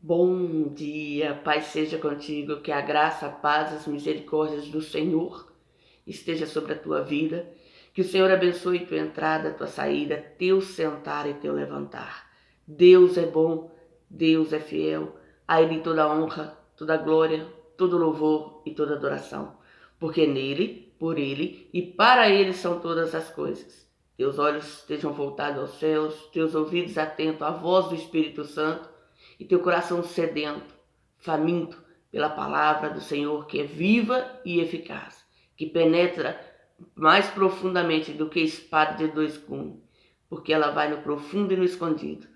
Bom dia, paz seja contigo, que a graça, a paz, as misericórdias do Senhor esteja sobre a tua vida, que o Senhor abençoe tua entrada, tua saída, teu sentar e teu levantar. Deus é bom, Deus é fiel, a Ele toda honra, toda glória, todo louvor e toda adoração, porque nele, por Ele e para Ele são todas as coisas. Teus olhos estejam voltados aos céus, teus ouvidos atentos à voz do Espírito Santo, e teu coração sedento, faminto pela palavra do Senhor, que é viva e eficaz, que penetra mais profundamente do que espada de dois gumes, porque ela vai no profundo e no escondido.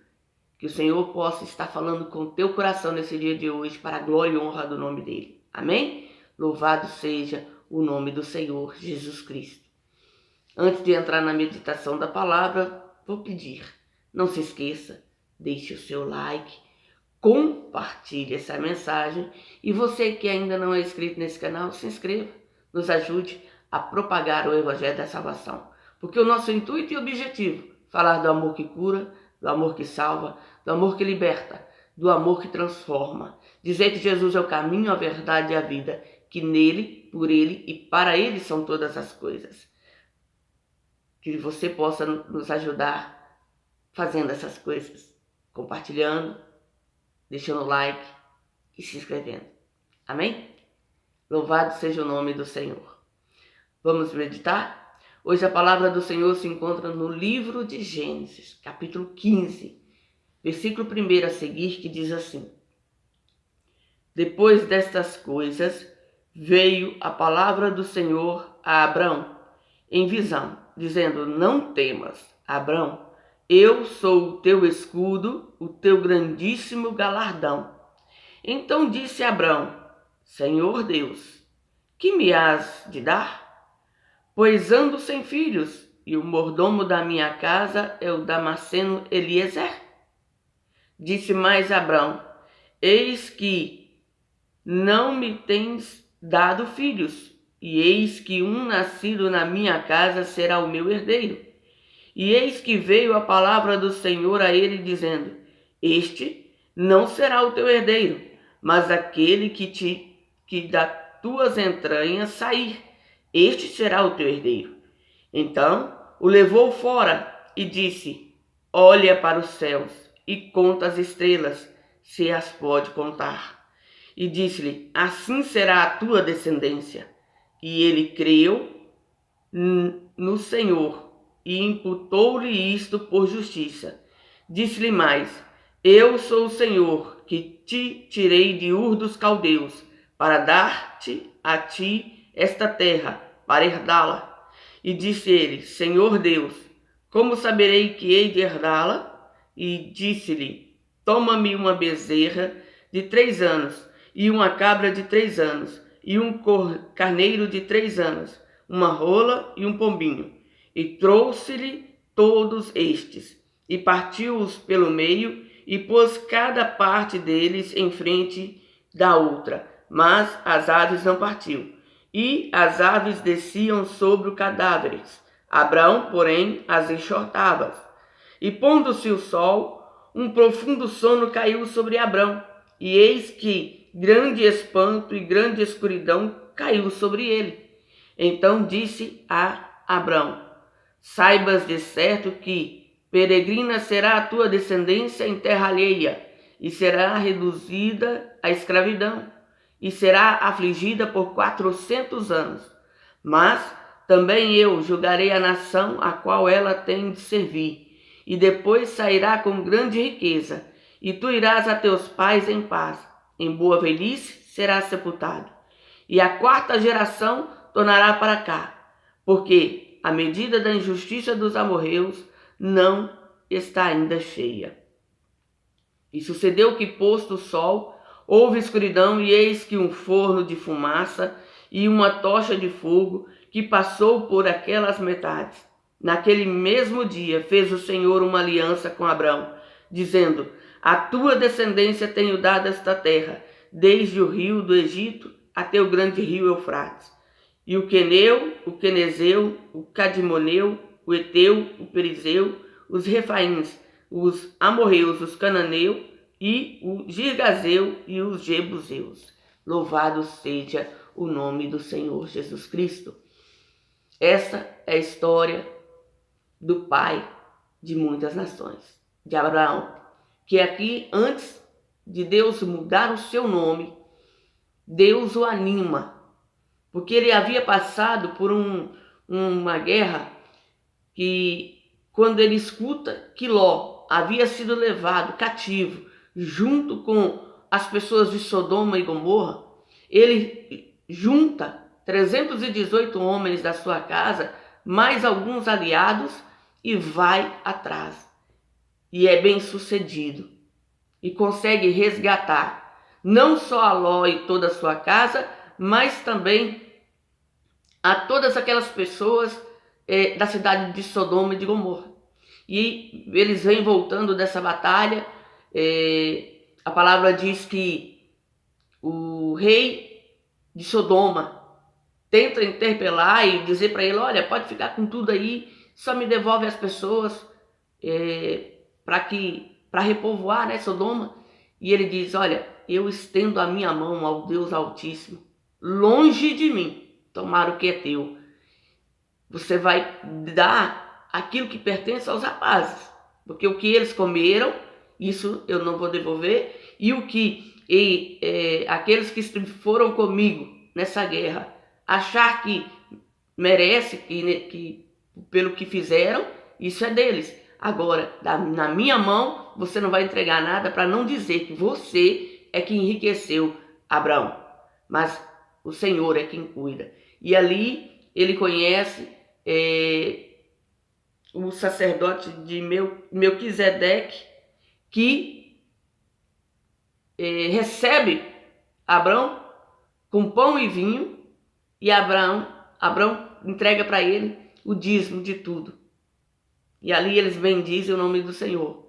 Que o Senhor possa estar falando com o teu coração nesse dia de hoje, para a glória e honra do nome dele. Amém? Louvado seja o nome do Senhor Jesus Cristo. Antes de entrar na meditação da palavra, vou pedir, não se esqueça, deixe o seu like, compartilhe essa mensagem e você que ainda não é inscrito nesse canal, se inscreva, nos ajude a propagar o Evangelho da Salvação, porque o nosso intuito e objetivo é falar do amor que cura, do amor que salva, do amor que liberta, do amor que transforma, dizer que Jesus é o caminho, a verdade e a vida, que nele, por ele e para ele são todas as coisas. Que você possa nos ajudar fazendo essas coisas, compartilhando, deixando o like e se inscrevendo. Amém? Louvado seja o nome do Senhor. Vamos meditar? Hoje a palavra do Senhor se encontra no livro de Gênesis, capítulo 15, versículo 1 a seguir, que diz assim: Depois destas coisas, veio a palavra do Senhor a Abrão em visão, dizendo: Não temas, Abrão, eu sou o teu escudo, o teu grandíssimo galardão. Então disse Abrão: Senhor Deus, que me has de dar? Pois ando sem filhos, e o mordomo da minha casa é o Damasceno Eliezer. Disse mais Abrão: Eis que não me tens dado filhos, e eis que um nascido na minha casa será o meu herdeiro. E eis que veio a palavra do Senhor a ele, dizendo: Este não será o teu herdeiro, mas aquele que das tuas entranhas sair, este será o teu herdeiro. Então o levou fora e disse: Olha para os céus e conta as estrelas, se as pode contar. E disse-lhe: Assim será a tua descendência. E ele creu no Senhor e imputou-lhe isto por justiça. Disse-lhe mais: Eu sou o Senhor, que te tirei de Ur dos Caldeus, para dar-te a ti esta terra, para herdá-la. E disse ele: Senhor Deus, como saberei que hei de herdá-la? E disse-lhe: Toma-me uma bezerra de 3 anos, e uma cabra de 3 anos, e um carneiro de 3 anos, uma rola e um pombinho. E trouxe-lhe todos estes, e partiu-os pelo meio, e pôs cada parte deles em frente da outra, mas as aves não partiu. E as aves desciam sobre os cadáveres. Abraão, porém, as enxotava. E pondo-se o sol, um profundo sono caiu sobre Abrão, e eis que grande espanto e grande escuridão caiu sobre ele. Então disse a Abrão: Saibas de certo que peregrina será a tua descendência em terra alheia, e será reduzida à escravidão, e será afligida por 400 anos. Mas também eu julgarei a nação a qual ela tem de servir, e depois sairá com grande riqueza, e tu irás a teus pais em paz. Em boa velhice serás sepultado. E a 4ª geração tornará para cá, porque a medida da injustiça dos amorreus não está ainda cheia. E sucedeu que, posto o sol, houve escuridão, e eis que um forno de fumaça e uma tocha de fogo que passou por aquelas metades. Naquele mesmo dia fez o Senhor uma aliança com Abrão, dizendo: A tua descendência tenho dado esta terra, desde o rio do Egito até o grande rio Eufrates. E o Queneu, o Quenezeu, o Cadimoneu, o Eteu, o Perizeu, os Refaíns, os Amorreus, os Cananeus e o Girgazeu e os Jebuseus. Louvado seja o nome do Senhor Jesus Cristo. Essa é a história do pai de muitas nações, de Abraão, que aqui, antes de Deus mudar o seu nome, Deus o anima, porque ele havia passado por uma guerra que, quando ele escuta que Ló havia sido levado cativo junto com as pessoas de Sodoma e Gomorra, ele junta 318 homens da sua casa, mais alguns aliados, e vai atrás. E é bem sucedido. E consegue resgatar não só a Ló e toda a sua casa, mas também a todas aquelas pessoas da cidade de Sodoma e de Gomorra. E eles vêm voltando dessa batalha. A palavra diz que o rei de Sodoma tenta interpelar e dizer para ele: olha, pode ficar com tudo aí, só me devolve as pessoas para repovoar, né, Sodoma. E ele diz: olha, eu estendo a minha mão ao Deus Altíssimo, longe de mim tomar o que é teu. Você vai dar aquilo que pertence aos rapazes, porque o que eles comeram, isso eu não vou devolver, e o que aqueles que foram comigo nessa guerra achar que merece, que pelo que fizeram, isso é deles. Agora, na minha mão, você não vai entregar nada, para não dizer que você é que enriqueceu Abraão, mas o Senhor é quem cuida. E ali ele conhece o sacerdote de Melquisedeque, que recebe Abraão com pão e vinho, e Abraão entrega para ele o dízimo de tudo. E ali eles bendizem o nome do Senhor.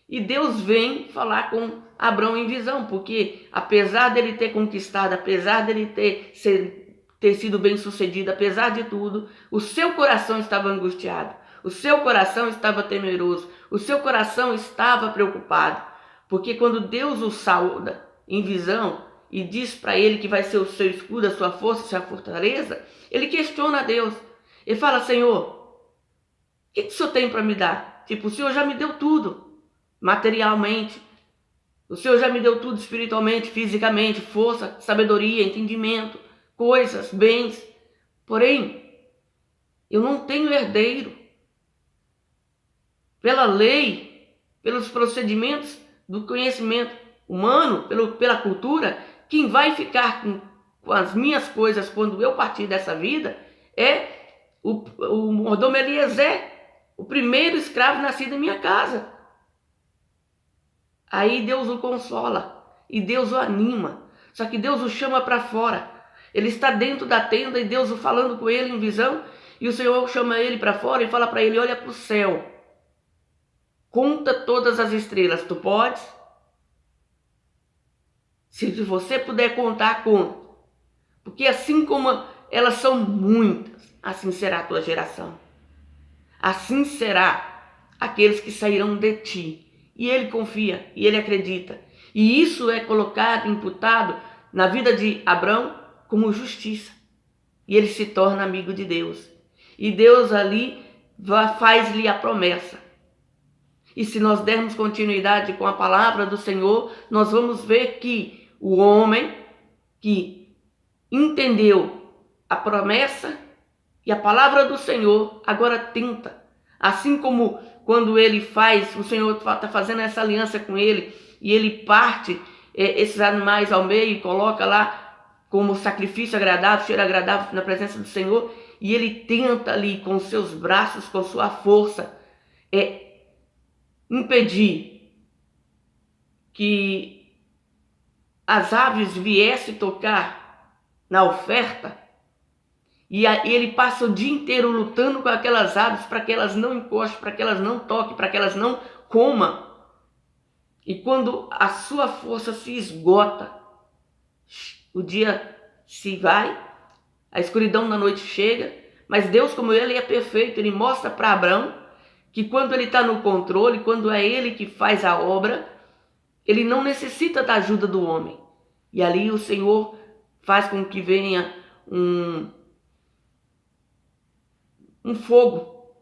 E Deus vem falar com Abraão em visão, porque apesar dele ter conquistado, apesar dele ter sido bem sucedido, apesar de tudo, o seu coração estava angustiado, o seu coração estava temeroso, o seu coração estava preocupado, porque quando Deus o saúda em visão e diz para ele que vai ser o seu escudo, a sua força, a sua fortaleza, ele questiona a Deus. Ele fala: Senhor, o que o Senhor tem para me dar? Tipo, o Senhor já me deu tudo, materialmente. O Senhor já me deu tudo espiritualmente, fisicamente, força, sabedoria, entendimento, coisas, bens. Porém, eu não tenho herdeiro. Pela lei, pelos procedimentos do conhecimento humano, pela cultura, quem vai ficar com as minhas coisas quando eu partir dessa vida é o mordomo Eliezer, o primeiro escravo nascido em minha casa. Aí Deus o consola e Deus o anima. Só que Deus o chama para fora. Ele está dentro da tenda e Deus o falando com ele em visão. E o Senhor chama ele para fora e fala para ele: olha para o céu. Conta todas as estrelas. Tu podes? Se você puder contar, conta. Porque assim como elas são muitas, assim será a tua geração. Assim será aqueles que sairão de ti. E ele confia, e ele acredita. E isso é colocado, imputado na vida de Abraão como justiça. E ele se torna amigo de Deus. E Deus ali faz-lhe a promessa. E se nós dermos continuidade com a palavra do Senhor, nós vamos ver que o homem que entendeu a promessa e a palavra do Senhor agora tenta. Assim como quando ele o Senhor está fazendo essa aliança com ele, e ele parte esses animais ao meio e coloca lá como sacrifício agradável, cheiro agradável na presença do Senhor, e ele tenta ali com seus braços, com sua força, impedir que as aves viessem tocar na oferta. E ele passa o dia inteiro lutando com aquelas aves para que elas não encostem, para que elas não toquem, para que elas não comam. E quando a sua força se esgota, o dia se vai, a escuridão da noite chega, mas Deus, como ele é perfeito, ele mostra para Abraão que quando ele está no controle, quando é ele que faz a obra, ele não necessita da ajuda do homem. E ali o Senhor faz com que venha um fogo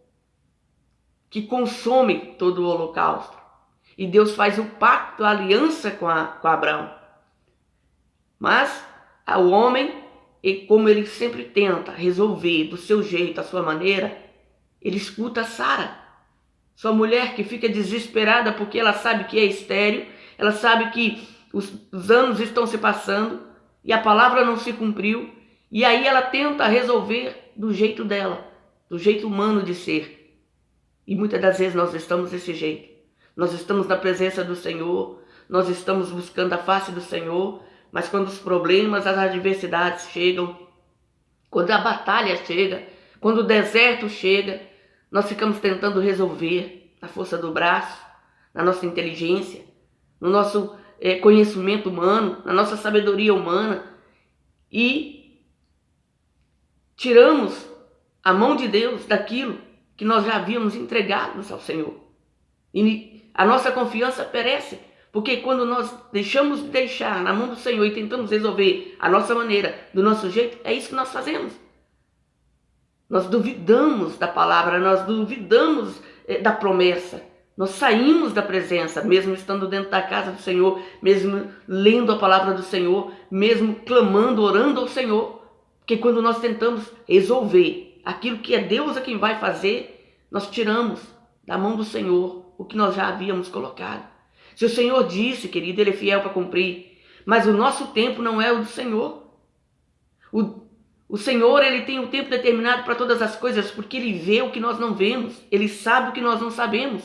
que consome todo o holocausto. E Deus faz o pacto, a aliança com Abraão. Mas o homem, como ele sempre tenta resolver do seu jeito, a sua maneira, ele escuta Sara, sua mulher, que fica desesperada porque ela sabe que é estéril, ela sabe que os anos estão se passando e a palavra não se cumpriu, e aí ela tenta resolver do jeito dela, do jeito humano de ser. E muitas das vezes nós estamos desse jeito. Nós estamos na presença do Senhor, nós estamos buscando a face do Senhor, mas quando os problemas, as adversidades chegam, quando a batalha chega, quando o deserto chega, nós ficamos tentando resolver na força do braço, na nossa inteligência, no nosso conhecimento humano, na nossa sabedoria humana, e tiramos a mão de Deus daquilo que nós já havíamos entregado ao Senhor. E a nossa confiança perece, porque quando nós deixamos de deixar na mão do Senhor e tentamos resolver a nossa maneira, do nosso jeito, é isso que nós fazemos. Nós duvidamos da palavra, nós duvidamos da promessa. Nós saímos da presença, mesmo estando dentro da casa do Senhor, mesmo lendo a palavra do Senhor, mesmo clamando, orando ao Senhor. Porque quando nós tentamos resolver aquilo que é Deus a quem vai fazer, nós tiramos da mão do Senhor o que nós já havíamos colocado. Se o Senhor disse, querido, Ele é fiel para cumprir, mas o nosso tempo não é o do Senhor. O Senhor, Ele tem um tempo determinado para todas as coisas, porque Ele vê o que nós não vemos, Ele sabe o que nós não sabemos.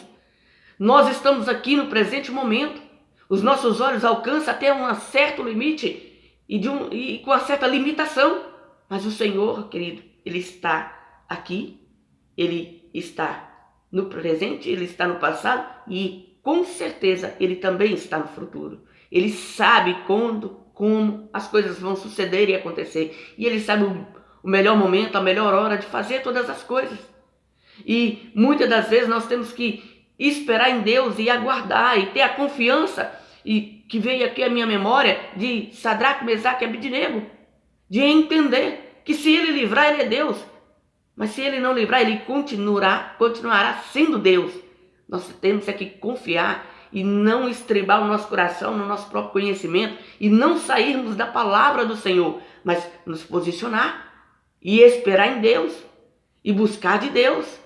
Nós estamos aqui no presente momento, os nossos olhos alcançam até um certo limite e com uma certa limitação, mas o Senhor, querido, Ele está aqui, Ele está no presente, Ele está no passado e com certeza Ele também está no futuro. Ele sabe quando, como as coisas vão suceder e acontecer. E Ele sabe o melhor momento, a melhor hora de fazer todas as coisas. E muitas das vezes nós temos que esperar em Deus e aguardar e ter a confiança, e que veio aqui a minha memória de Sadraque, Mesaque e Abednego, de entender que se Ele livrar, Ele é Deus. Mas se Ele não livrar, Ele continuará sendo Deus. Nós temos que confiar e não estribar o nosso coração no nosso próprio conhecimento e não sairmos da palavra do Senhor, mas nos posicionar e esperar em Deus e buscar de Deus.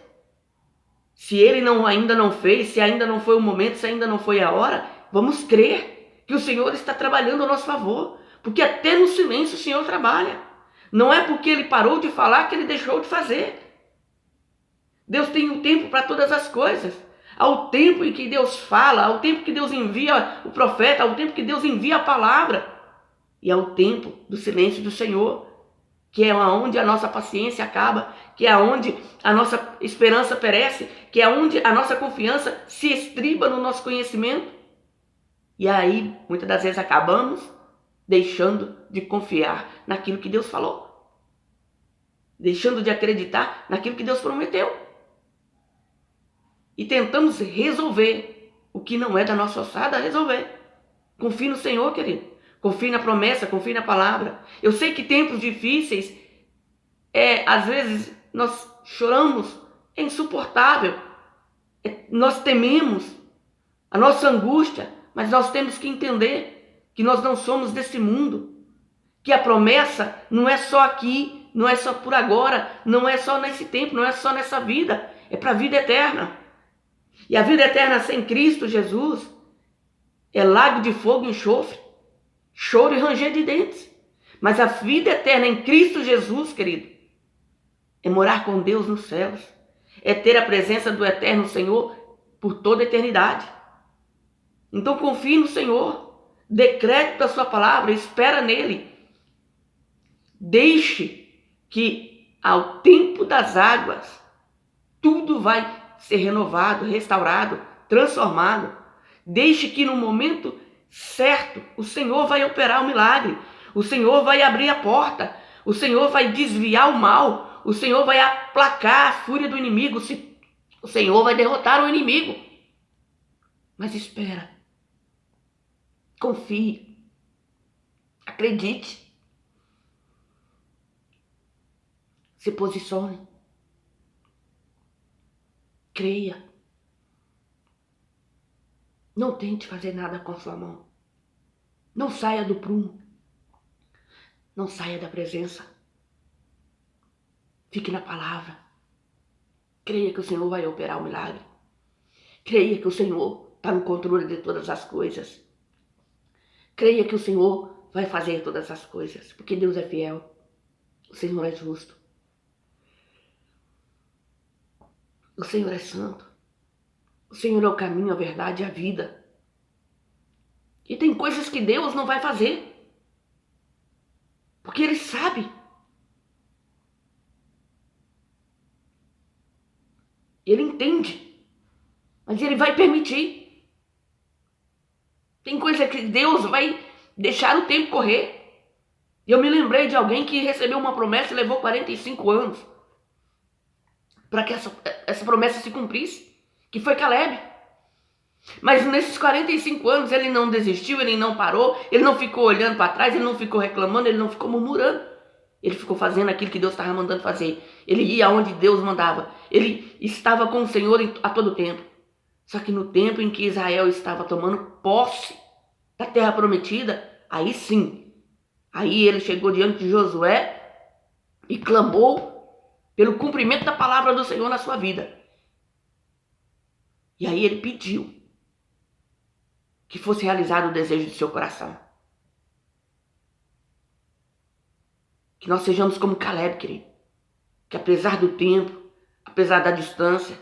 Se Ele ainda não fez, se ainda não foi o momento, se ainda não foi a hora, vamos crer que o Senhor está trabalhando a nosso favor, porque até no silêncio o Senhor trabalha. Não é porque Ele parou de falar que Ele deixou de fazer. Deus tem um tempo para todas as coisas. Ao tempo em que Deus fala, ao tempo que Deus envia o profeta, ao tempo que Deus envia a palavra, e ao tempo do silêncio do Senhor, que é onde a nossa paciência acaba, que é onde a nossa esperança perece, que é onde a nossa confiança se estriba no nosso conhecimento. E aí, muitas das vezes, acabamos deixando de confiar naquilo que Deus falou, deixando de acreditar naquilo que Deus prometeu. E tentamos resolver o que não é da nossa alçada resolver. Confie no Senhor, querido. Confie na promessa, confie na palavra. Eu sei que tempos difíceis, às vezes nós choramos, é insuportável. Nós tememos a nossa angústia, mas nós temos que entender que nós não somos desse mundo. Que a promessa não é só aqui, não é só por agora, não é só nesse tempo, não é só nessa vida. É para a vida eterna. E a vida eterna sem Cristo Jesus é lago de fogo e enxofre, choro e ranger de dentes. Mas a vida eterna em Cristo Jesus, querido, é morar com Deus nos céus, é ter a presença do eterno Senhor por toda a eternidade. Então confie no Senhor, dê crédito à sua palavra, espera nele. Deixe que ao tempo das águas tudo vai ser renovado, restaurado, transformado. Deixe que no momento certo o Senhor vai operar o milagre. O Senhor vai abrir a porta. O Senhor vai desviar o mal. O Senhor vai aplacar a fúria do inimigo. O Senhor vai derrotar o inimigo. Mas espera. Confie. Acredite. Se posicione. Creia. Não tente fazer nada com a sua mão. Não saia do prumo. Não saia da presença. Fique na palavra. Creia que o Senhor vai operar o milagre. Creia que o Senhor está no controle de todas as coisas. Creia que o Senhor vai fazer todas as coisas, porque Deus é fiel. O Senhor é justo. O Senhor é santo. O Senhor é o caminho, a verdade e a vida. E tem coisas que Deus não vai fazer, porque Ele sabe. Ele entende, mas Ele vai permitir. Tem coisa que Deus vai deixar o tempo correr. E eu me lembrei de alguém que recebeu uma promessa e levou 45 anos para que essa promessa se cumprisse, que foi Caleb. Mas nesses 45 anos ele não desistiu, ele não parou, ele não ficou olhando para trás, ele não ficou reclamando, ele não ficou murmurando. Ele ficou fazendo aquilo que Deus estava mandando fazer. Ele ia onde Deus mandava. Ele estava com o Senhor a todo tempo. Só que no tempo em que Israel estava tomando posse da terra prometida, aí sim, aí ele chegou diante de Josué e clamou pelo cumprimento da palavra do Senhor na sua vida. E aí ele pediu que fosse realizado o desejo do seu coração. Que nós sejamos como Caleb, querido. Que apesar do tempo, apesar da distância,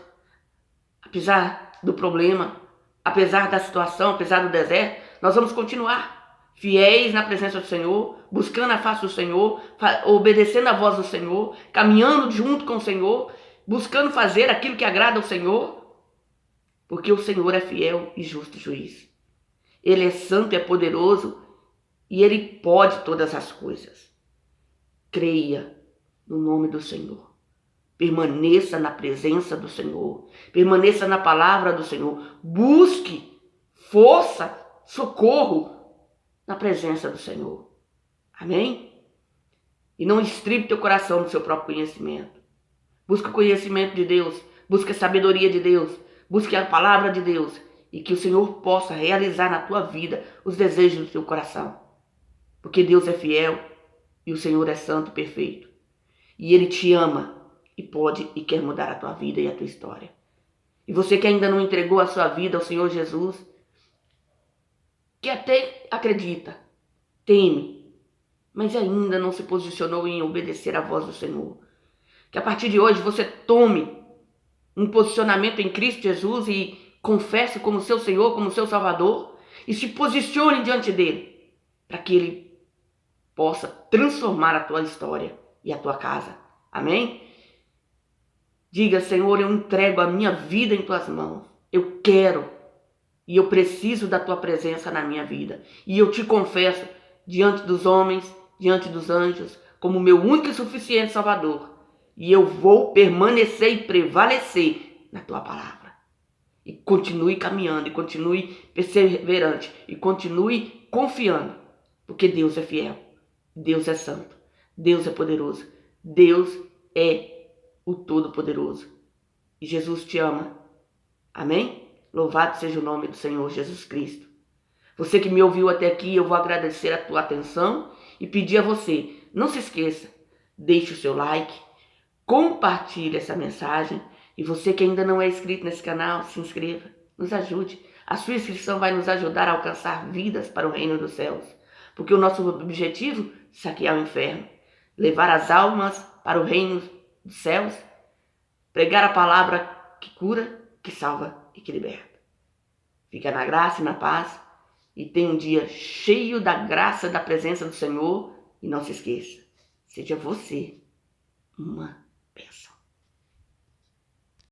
apesar do problema, apesar da situação, apesar do deserto, nós vamos continuar fiéis na presença do Senhor, buscando a face do Senhor, obedecendo a voz do Senhor, caminhando junto com o Senhor, buscando fazer aquilo que agrada ao Senhor, porque o Senhor é fiel e justo juiz. Ele é santo e é poderoso e Ele pode todas as coisas. Creia no nome do Senhor. Permaneça na presença do Senhor. Permaneça na palavra do Senhor. Busque força, socorro na presença do Senhor. Amém? E não estribe teu coração no seu próprio conhecimento. Busque o conhecimento de Deus. Busque a sabedoria de Deus. Busque a palavra de Deus. E que o Senhor possa realizar na tua vida os desejos do teu coração. Porque Deus é fiel e o Senhor é santo e perfeito. E Ele te ama e pode e quer mudar a tua vida e a tua história. E você que ainda não entregou a sua vida ao Senhor Jesus, que até acredita, teme, mas ainda não se posicionou em obedecer à voz do Senhor. Que a partir de hoje você tome um posicionamento em Cristo Jesus e confesse como seu Senhor, como seu Salvador e se posicione diante dele para que Ele possa transformar a tua história e a tua casa. Amém? Diga, Senhor, eu entrego a minha vida em tuas mãos. Eu quero e eu preciso da tua presença na minha vida. E eu te confesso diante dos homens, diante dos anjos, como meu único e suficiente Salvador. E eu vou permanecer e prevalecer na tua palavra. E continue caminhando, e continue perseverante, e continue confiando, porque Deus é fiel, Deus é santo, Deus é poderoso, Deus é o Todo-Poderoso. E Jesus te ama. Amém? Louvado seja o nome do Senhor Jesus Cristo. Você que me ouviu até aqui, eu vou agradecer a tua atenção e pedir a você, não se esqueça, deixe o seu like, compartilhe essa mensagem. E você que ainda não é inscrito nesse canal, se inscreva, nos ajude. A sua inscrição vai nos ajudar a alcançar vidas para o reino dos céus. Porque o nosso objetivo é saquear o inferno, levar as almas para o reino dos céus, pregar a palavra que cura, que salva e que liberta. Fica na graça e na paz e tenha um dia cheio da graça e da presença do Senhor. E não se esqueça, seja você uma